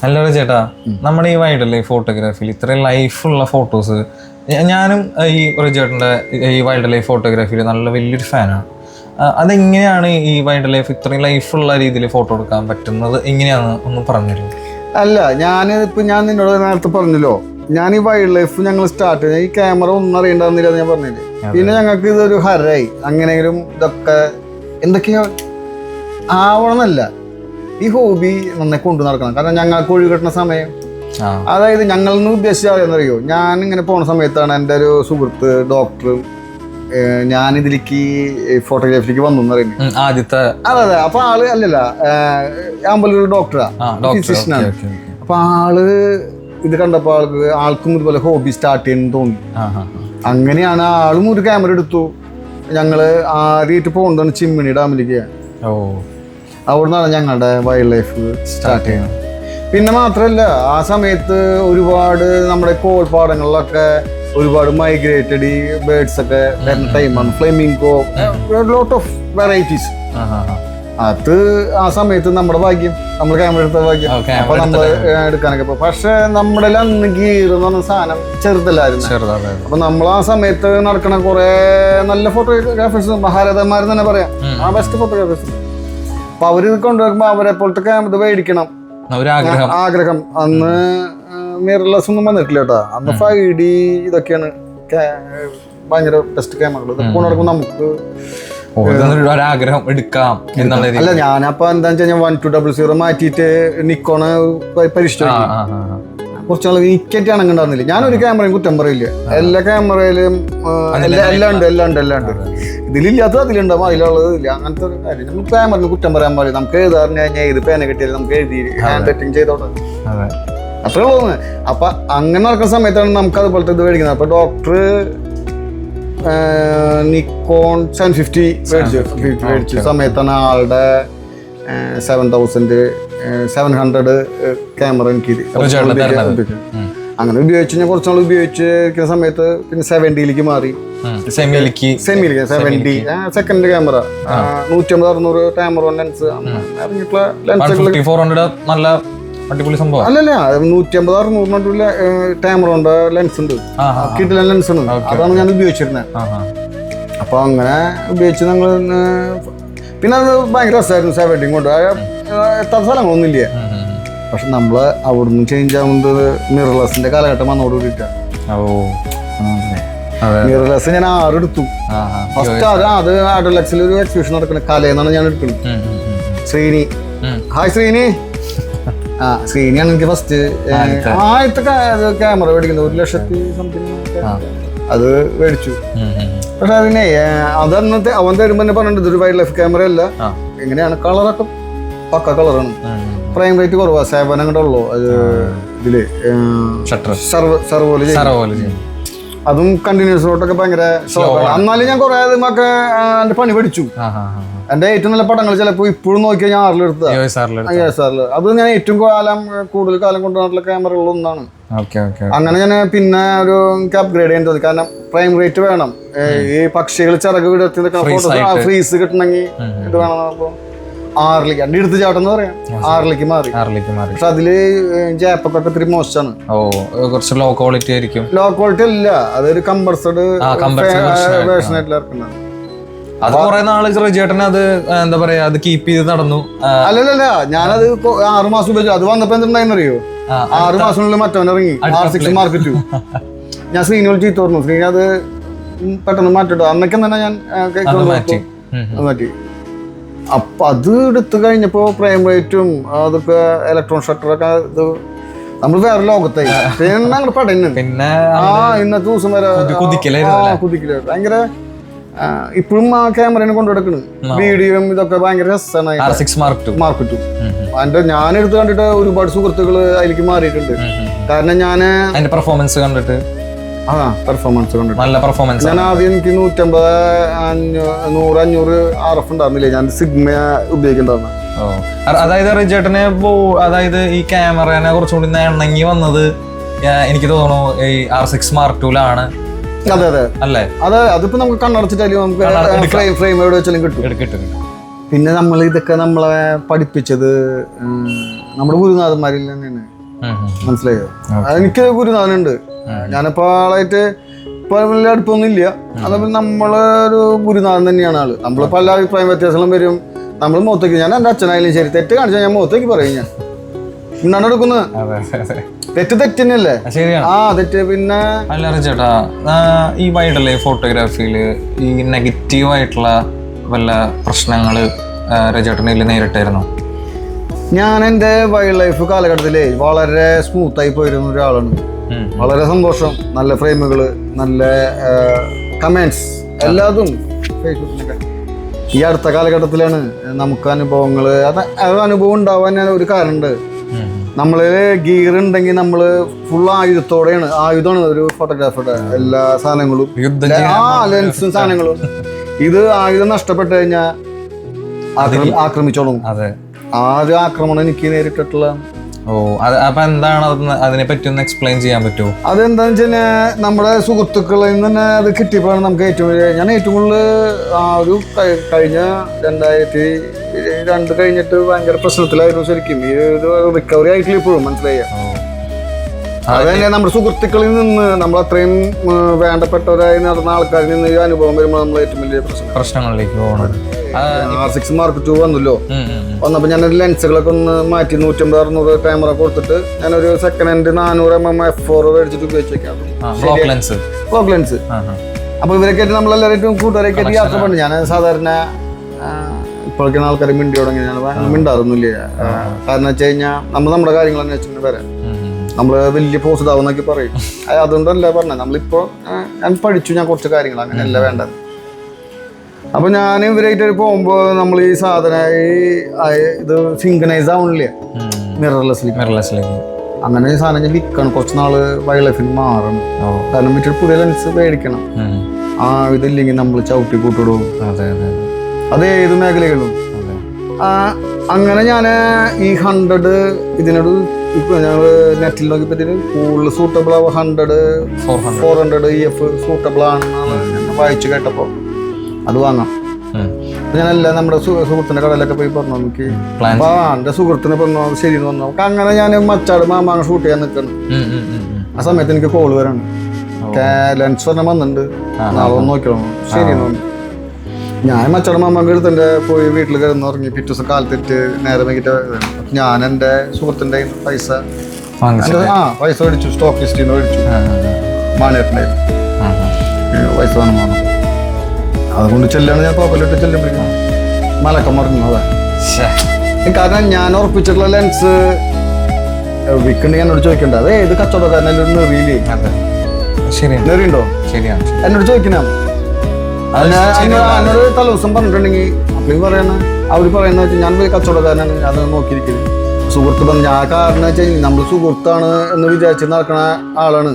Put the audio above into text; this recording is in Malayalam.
ഹലോ ചേട്ടാ, നമ്മുടെ ഈ വൈൽഡ് ലൈഫ് ഫോട്ടോഗ്രാഫിയിൽ ഇത്രയും ലൈഫുള്ള ഫോട്ടോസ്, ഞാനും ഈ റിജേട്ടൻ്റെ ഈ വൈൽഡ് ലൈഫ് ഫോട്ടോഗ്രാഫിയിൽ നല്ല വലിയൊരു ഫാനാണ്. അതെങ്ങനെയാണ് ഈ വൈൽഡ് ലൈഫ് ഇത്രയും ലൈഫുള്ള രീതിയിൽ ഫോട്ടോ എടുക്കാൻ പറ്റുന്നത്? എങ്ങനെയാണ് ഒന്ന് പറഞ്ഞുതരും? അല്ല, ഞാൻ നിന്നോട് നേരത്തെ പറഞ്ഞല്ലോ, ഞാൻ ഈ വൈൽഡ് ലൈഫ് ഞങ്ങൾ സ്റ്റാർട്ട് ചെയ്ത ഈ ക്യാമറ ഒന്നും അറിയണ്ടെന്നില്ല ഞാൻ പറഞ്ഞില്ലേ. പിന്നെ ഞങ്ങൾക്ക് ഇതൊരു ഹരായി. അങ്ങനെയെങ്കിലും ഇതൊക്കെ എന്തൊക്കെയാ ആവണമെന്നല്ല, ഈ ഹോബി നന്നായി കൊണ്ടു നടക്കണം. കാരണം ഞങ്ങൾക്ക് ഒഴിവ് കിട്ടുന്ന സമയം, അതായത് ഞങ്ങളെന്ന് ഉദ്ദേശിച്ചറിയോ, ഞാൻ ഇങ്ങനെ പോണ സമയത്താണ് എൻ്റെ ഒരു സുഹൃത്ത് ഡോക്ടർ ഞാനിതിലേക്ക് ഫോട്ടോഗ്രാഫിലേക്ക് വന്നു പറയുന്നത് ആദ്യത്തെ. അതെ. അപ്പൊ ആള് അല്ലല്ല, അമ്പലൂർ ഡോക്ടറാ, ഫിസിഷ്യനാണ്. അപ്പൊ ആള് ഇത് കണ്ടപ്പോ ആൾക്കും ഇതുപോലെ ഹോബി സ്റ്റാർട്ട് ചെയ്യുന്നു തോന്നി. അങ്ങനെയാണ് ആളും ഒരു ക്യാമറ എടുത്തു. ഞങ്ങള് ആദ്യമായിട്ട് പോകുന്നതാണ് ചിമ്മിണി ഡാമിലേക്ക്. അവിടെ നിന്നാണ് ഞങ്ങളുടെ വൈൽഡ് ലൈഫ് സ്റ്റാർട്ട് ചെയ്യുന്നത്. പിന്നെ മാത്രമല്ല, ആ സമയത്ത് ഒരുപാട് നമ്മുടെ കോൾപ്പാടങ്ങളിലൊക്കെ ഒരുപാട് മൈഗ്രേറ്റഡ് ബേർഡ്സ് ഒക്കെ വരുന്ന ടൈമാണ്. Flamingo, lot of varieties. അത് ആ സമയത്ത് നമ്മുടെ ഭാഗ്യം, നമ്മൾ ക്യാമറ എടുത്ത ഭാഗ്യം. അപ്പൊ നമ്മൾ എടുക്കാനൊക്കെ പോകും. പക്ഷെ നമ്മുടെ അന്ന് ഗീർ എന്ന് പറഞ്ഞ സാധനം ചെറുതല്ലായിരുന്നു. അപ്പൊ നമ്മൾ ആ സമയത്ത് നടക്കണ കുറെ നല്ല ഫോട്ടോഗ്രാഫേഴ്സ്, മഹാരഥന്മാർ തന്നെ പറയാം, ആ ബെസ്റ്റ് ഫോട്ടോഗ്രാഫേഴ്സ്. അപ്പൊ അവര് കൊണ്ടുവരുമ്പോ അവരെ പോലത്തെ ക്യാമറ മേടിക്കണം ആഗ്രഹം. അന്ന് മിറർലെസ് ഒന്നും വന്നിട്ടില്ല കേട്ടോ. അന്ന് 5D ഇതൊക്കെയാണ് ഭയങ്കര ബെസ്റ്റ് ക്യാമറകൾ. ഇതൊക്കെ നടക്കുമ്പോൾ നമുക്ക് ആഗ്രഹം എടുക്കാം. അല്ല, ഞാനപ്പോ എന്താന്ന് വെച്ചാൽ 1200 മാറ്റിയിട്ട് നിക്കോണ് പരിഷ്ഠിച്ചു. കുറച്ചാൾ നിക്കറ്റ് അണങ്ങുണ്ടായിരുന്നില്ല. ഞാനൊരു ക്യാമറയും കുറ്റം പറയില്ല. എല്ലാ ക്യാമറയിലും എല്ലാം ഉണ്ട്. ഇതിലില്ലാത്തത് അതിലുണ്ടാവും, അതിലുള്ളത് ഇല്ല. അങ്ങനത്തെ ഒരു കാര്യം നമ്മൾ ക്യാമറന് കുറ്റം പറയാൻ പാടില്ല. നമുക്ക് എഴുതാറിന് കഴിഞ്ഞാൽ ഏത് പേന കിട്ടിയാലും നമുക്ക് എഴുതി ഹാൻഡ് റൈറ്റിംഗ് ചെയ്തോട്ടെ, അത്രേ ഉള്ളൂ. അപ്പൊ അങ്ങനെ നടക്കുന്ന സമയത്താണ് നമുക്ക് അതുപോലത്തെ ഇത് മേടിക്കുന്നത്. അപ്പൊ ഡോക്ടർ നിക്കോൺ 750 മേടിച്ച സമയത്താണ് ആളുടെ 7700 ക്യാമറ എനിക്ക് അങ്ങനെ ഉപയോഗിച്ച് ഞാൻ കുറച്ചാൾ ഉപയോഗിച്ചിരിക്കുന്ന സമയത്ത് പിന്നെ 70ലേക്ക് മാറി. സെമിയിലേക്ക് 70 സെക്കൻഡ് ക്യാമറ 150-600 ടാമറോൺ ലെൻസ് ഇറങ്ങിയിട്ടുള്ള ലെൻസുകൾ. നല്ല അടിപൊളി സംഭവം. അല്ലല്ല, 150-600 ടാമറോന്റെ ലെൻസ് ഉണ്ട്, കിട്ടില്ല ലെൻസ് ഉണ്ട്. അതാണ് ഞാൻ ഉപയോഗിച്ചിരുന്നത്. അപ്പൊ അങ്ങനെ ഉപയോഗിച്ച് ഞങ്ങൾ പിന്നെ അത് ഭയങ്കര രസമായിരുന്നു. 70 കൊണ്ട് എത്ര സ്ഥലങ്ങളൊന്നുമില്ല. പക്ഷെ നമ്മള് അവിടുന്ന് ചേഞ്ച് ആവുന്നത് മിറർലെസിന്റെ കാലഘട്ടം വന്നോട് കൂടിയിട്ടാണ്. മിറർലെസ് ഞാൻ 6 എടുത്തു. ഫസ്റ്റ് അത് ആഡോലെക്സിൽ ഒരു എക്സിബിഷൻ നടക്കുന്ന കലയെന്നാണ് ഞാൻ എടുക്കുന്നത്. ശ്രീനി, ഹായ് ശ്രീനി. ശ്രീനിയാണ് എനിക്ക് ഫസ്റ്റ് ആദ്യത്തെ ക്യാമറ മേടിക്കുന്നത്. 1,00,000 സംതിങ് അത് മേടിച്ചു. പക്ഷെ അതിനെ അതന്നത്തെ അവൻ തരുമ്പോ തന്നെ പറഞ്ഞിട്ട് ഇതൊരു വൈൽഡ് ലൈഫ് ക്യാമറ അല്ല. എങ്ങനെയാണ് കളറൊക്കെ പക്ക കളറാണ്. പ്രൈം റേറ്റ് കുറവാ, 7 അങ്ങോട്ട് ഉള്ളൂ. അത് ഇതില് സർവോല് അതും കണ്ടിന്യൂസ് റോട്ടൊക്കെ ഭയങ്കര ഷോക്കാണ്. എന്നാലും ഞാൻ കുറെ ഒക്കെ എന്റെ പണി പഠിച്ചു. എന്റെ ഏറ്റവും നല്ല പടങ്ങൾ ചിലപ്പോൾ ഇപ്പോഴും നോക്കിയാൽ ഞാൻ 6 എടുത്തത്. അത് ഞാൻ ഏറ്റവും കൂടുതൽ കാലം കൊണ്ടുവന്നിട്ടുള്ള ക്യാമറകളിൽ ഒന്നാണ്. അങ്ങനെ ഞാൻ പിന്നെ ഒരു അപ്ഗ്രേഡ് ചെയ്യാൻ തോന്നി. കാരണം പ്രൈം റേറ്റ് വേണം. ഈ പക്ഷികൾ ചിറക് വിടർത്തി ഫോട്ടോ ഫ്രീസ് കിട്ടണമെങ്കിൽ ഇത് വേണം. അപ്പൊ 6ലേക്ക് എന്റെ എടുത്ത് ചാട്ടെന്ന് പറയാം, 6ലേക്ക് മാറി. പക്ഷെ അതില് ജാപ്പൊക്കെ ഇത്തിരി മോശമാണ്. കുറച്ച് ലോ ക്വാളിറ്റി ആയിരിക്കും. ലോ ക്വാളിറ്റി അല്ല, അതൊരു കംപ്രസ്ഡ് വേർഷൻ ആയിട്ട് ഇറക്കുന്നത്. അത് കുറെ നാള് ചേട്ടന് അത് എന്താ പറയാ, അത് കീപ്പ് ചെയ്ത് നടന്നു. അല്ലല്ല, ഞാനത് 6 മാസം ഉപയോഗിച്ചു. അത് വന്നപ്പോ എന്തുണ്ടായെന്നറിയോ, 6 മാസത്തിനുള്ളിൽ മറ്റവൻ ഇറങ്ങി R6 മാർക്കറ്റ്. ഞാൻ ശ്രീനോട് ചീത്ത പറഞ്ഞു, ശ്രീനി അത് പെട്ടെന്ന് മാറ്റിട്ടോ. അന്നൊക്കെ തന്നെ ഞാൻ മാറ്റി. അപ്പൊ അത് എടുത്തു കഴിഞ്ഞപ്പോ പ്രൈം റേറ്റും അതൊക്കെ ഇലക്ട്രോൺ ഷട്ടറൊക്കെ ഇത് നമ്മൾ വേറെ ലോകത്തായി. പിന്നെ പഠനം പിന്നെ ഇന്നത്തെ ദിവസം വരെ കുതിക്കലായിരുന്നു ഭയങ്കര. ഇപ്പോഴും ആ ക്യാമറനെ കൊണ്ടുനടക്കണ്. വീഡിയോയും ഇതൊക്കെ ഭയങ്കര രസമാണ്. മാർക്കറ്റും അതിന്റെ ഞാൻ എടുത്ത് കണ്ടിട്ട് ഒരുപാട് സുഹൃത്തുക്കള് അതിലേക്ക് മാറിയിട്ടുണ്ട്. കാരണം ഞാൻ പെർഫോമൻസ് കണ്ടിട്ട് നല്ല പെർഫോമൻസ്. ഞാൻ ആദ്യം എനിക്ക് 150-500 RF ഉണ്ടായിരുന്നില്ല. ഞാൻ സിഗ്മ ഉപയോഗിക്കണ്ടായിരുന്നു. അതായത് റിജേട്ടനെ അതായത് ഈ ക്യാമറനെ കുറച്ചുകൂടി ഇണങ്ങി വന്നത് എനിക്ക് തോന്നുന്നു ഈ R6 Mark II ലാണ്. അതെ അല്ലേ? അതെ, അതിപ്പോ നമുക്ക് കണ്ണടച്ചിട്ടാലും നമുക്ക് ഫ്രെയിം എവിടെ വെച്ചാലും കിട്ടും. പിന്നെ നമ്മൾ ഇതൊക്കെ നമ്മളെ പഠിപ്പിച്ചത് നമ്മുടെ ഗുരുനാഥന്മാരിൽ തന്നെയാണ്. മനസ്സിലായോ? എനിക്ക് ഗുരുനാഥനുണ്ട്. ഞാനിപ്പോ ആളായിട്ട് ഇപ്പൊ വലിയ അടുപ്പൊന്നും ഇല്ല. അതേപോലെ നമ്മളൊരു ഗുരുനാഥൻ തന്നെയാണ് ആള്. നമ്മള് പല അഭിപ്രായ വ്യത്യാസങ്ങളും വരും. നമ്മൾ മുഖത്തേക്ക്, ഞാൻ എൻ്റെ അച്ഛനായാലും ശരി, തെറ്റ് കാണിച്ചാൽ ഞാൻ മുഖത്തേക്ക് പറയും. ഞാൻ ഇന്നാണ് എടുക്കുന്നത്. തെറ്റ് തന്നെയല്ലേ? ആ തെറ്റ്. പിന്നെ അല്ല ചേട്ടാ, ഈ വൈൽഡ് ലൈഫ് ഫോട്ടോഗ്രാഫിയിൽ ഈ നെഗറ്റീവായിട്ടുള്ള വല്ല പ്രശ്നങ്ങൾ രജേട്ടനിൽ നേരിട്ടായിരുന്നു? ഞാൻ എൻ്റെ വൈൽഡ് ലൈഫ് കാലഘട്ടത്തിലേ വളരെ സ്മൂത്തായി പോയിരുന്ന ഒരാളാണ്. വളരെ സന്തോഷം, നല്ല ഫ്രെയിമുകള്, നല്ല കമന്റ്സ്, എല്ലാതും ഫേസ്ബുക്കിലൊക്കെ. ഈ അടുത്ത കാലഘട്ടത്തിലാണ് നമുക്ക് അനുഭവങ്ങൾ, അത് അനുഭവം ഉണ്ടാവാൻ ഒരു കാരണമുണ്ട്. നമ്മള് ഗിയർ ഉണ്ടെങ്കിൽ നമ്മള് ഫുൾ ആയുധത്തോടെയാണ്. ആയുധമാണ് ഒരു ഫോട്ടോഗ്രാഫറുടെ എല്ലാ സാധനങ്ങളും, ലെൻസും സാധനങ്ങളും. ഇത് ആയുധം നഷ്ടപ്പെട്ടു കഴിഞ്ഞാൽ ആക്രമിച്ചോളും. ആ ഒരു ആക്രമണം എനിക്ക് നേരിട്ടിട്ടുള്ള. അപ്പൊ എന്താണ് അതിനെ പറ്റി ഒന്ന് എക്സ്പ്ലെയിൻ ചെയ്യാൻ പറ്റുമോ? അതെന്താന്ന് വെച്ചാൽ നമ്മുടെ സുഹൃത്തുക്കളിൽ നിന്ന് തന്നെ അത് കിട്ടിയപ്പോഴാണ് നമുക്ക് ഏറ്റവും വലിയ, ഞാൻ ഏറ്റവും കൂടുതൽ ആ ഒരു കഴിഞ്ഞ 2002 കഴിഞ്ഞിട്ട് ഭയങ്കര പ്രശ്നത്തിലായിരുന്നു ശരിക്കും. ഈ ഒരു റിക്കവറി ആയിട്ടില്ല ഇപ്പോഴും, മനസ്സിലായ. അത് തന്നെ നമ്മുടെ സുഹൃത്തുക്കളിൽ നിന്ന്, നമ്മൾ അത്രയും വേണ്ടപ്പെട്ടവരായി നടന്ന ആൾക്കാരിൽ നിന്ന് ഈ അനുഭവം വരുമ്പോൾ നമ്മൾ ഏറ്റവും വലിയ പ്രശ്നങ്ങളിലേക്ക് പോകണം. R6 Mark II വന്നല്ലോ. വന്നപ്പോൾ ഞാനൊരു ലെൻസുകളൊക്കെ ഒന്ന് മാറ്റി 150-600 ക്യാമറ കൊടുത്തിട്ട് ഞാനൊരു സെക്കൻഡ് ഹാൻഡ് 400mm f4 മേടിച്ചിട്ട് ഉപയോഗിച്ചേക്കാം. Block lens. അപ്പൊ ഇവരൊക്കെ നമ്മളെല്ലാവരും കൂട്ടുകാരൊക്കെ യാത്ര പറഞ്ഞു. ഞാൻ സാധാരണ ഇപ്പോഴൊക്കെയാണ് ആൾക്കാർ മിണ്ടി തുടങ്ങി. ഞാൻ മിണ്ടാറൊന്നുമില്ല. കാരണം വെച്ച് കഴിഞ്ഞാൽ നമ്മൾ നമ്മുടെ കാര്യങ്ങൾ തന്നെ വെച്ചിട്ട് വരാം. നമ്മള് വലിയ പോസ്റ്റ് ആവുന്നൊക്കെ പറയും. അതുകൊണ്ടല്ല പറഞ്ഞത്, നമ്മളിപ്പോ ഞാൻ പഠിച്ചു, ഞാൻ കുറച്ച് കാര്യങ്ങൾ അങ്ങനെയല്ല വേണ്ടത്. അപ്പൊ ഞാൻ ഇവരായിട്ട് പോകുമ്പോ നമ്മൾ ഈ സാധനം ഇത് സിങ്കണൈസ് ആവണില്ല, മിറർലെസ്ലി. അങ്ങനെ ഈ സാധനം ഞാൻ വിൽക്കണം. കുറച്ച് നാള് വൈൽഡ് ലൈഫിന് മാറണം. കാരണം മറ്റൊരു പുതിയ ലെൻസ് മേടിക്കണം. ഇതില്ലെങ്കിൽ നമ്മൾ ചവിട്ടി കൂട്ടിടും. അത് ഏത് മേഖലകളും. അങ്ങനെ ഞാൻ ഈ 100 ഇതിനോട് ഞങ്ങൾ നെറ്റിൽ നോക്കിയപ്പോഴത്തേന് കൂടുതൽ സൂട്ടബിൾ ആവുക 100, 400 EF സൂട്ടബിൾ ആണെന്നാണ് ഞാൻ വായിച്ചു കേട്ടപ്പോൾ. അത് വാങ്ങാം. ഞാനല്ല നമ്മുടെ സുഹൃത്തിന്റെ കടയിലൊക്കെ പോയി പറഞ്ഞു, എനിക്ക് എന്റെ സുഹൃത്തിനെ പറഞ്ഞു ശരിയെന്ന് പറഞ്ഞു. അങ്ങനെ ഞാൻ മച്ചാട് മാമാങ്ങ ഷൂട്ട് ചെയ്യാൻ നിൽക്കണം. ആ സമയത്ത് എനിക്ക് കോള് വരാണ്, ലെൻസ് പറഞ്ഞ വന്നിട്ടുണ്ട്, നാളെ ഒന്ന് നോക്കിയോ. ശരിയെന്ന് പറഞ്ഞു. ഞാൻ മച്ചാട് മാമാങ്ക എടുത്ത് പോയി വീട്ടിൽ കിടന്ന് ഇറങ്ങി. പിറ്റേ ദിവസം കാലത്തിട്ട് നേരെ വൈകിട്ട് ഞാൻ എൻ്റെ സുഹൃത്തിന്റെ പൈസ മേടിച്ചു, സ്റ്റോക്ക് ലിസ്റ്റിൽ നിന്ന് മേടിച്ചു. മാനേറ്റിൻ്റെ പൈസ വേണം പറഞ്ഞു. അതുകൊണ്ട് ചെല്ലാണ് ഞാൻ പോക്കലിട്ട് ചെല്ലുമ്പോഴേക്കും മലക്കം മറിഞ്ഞു. അതാ കാരണം ഞാൻ ഉറപ്പിച്ചിട്ടുള്ള ലെൻസ് വിൽക്കണ്ടെങ്കിൽ എന്നോട് ചോദിക്കണ്ട. അത് ഏത് കച്ചവടക്കാരൻ നെറിയില്ലേ? നെറിയുണ്ടോ? എന്നോട് ചോദിക്കണം. എന്നോട് തലേദിവസം പറഞ്ഞിട്ടുണ്ടെങ്കിൽ അപ്പോൾ പറയണ അവർ പറയുന്ന വെച്ചാൽ ഞാൻ വലിയ കച്ചവടക്കാരനാണ്, അത് നോക്കിയിരിക്കുന്നത്. സുഹൃത്ത് പറഞ്ഞു. ഞാൻ കാരണം വെച്ചാൽ നമ്മൾ സുഹൃത്താണ് എന്ന് വിചാരിച്ച് നടക്കുന്ന ആളാണ്.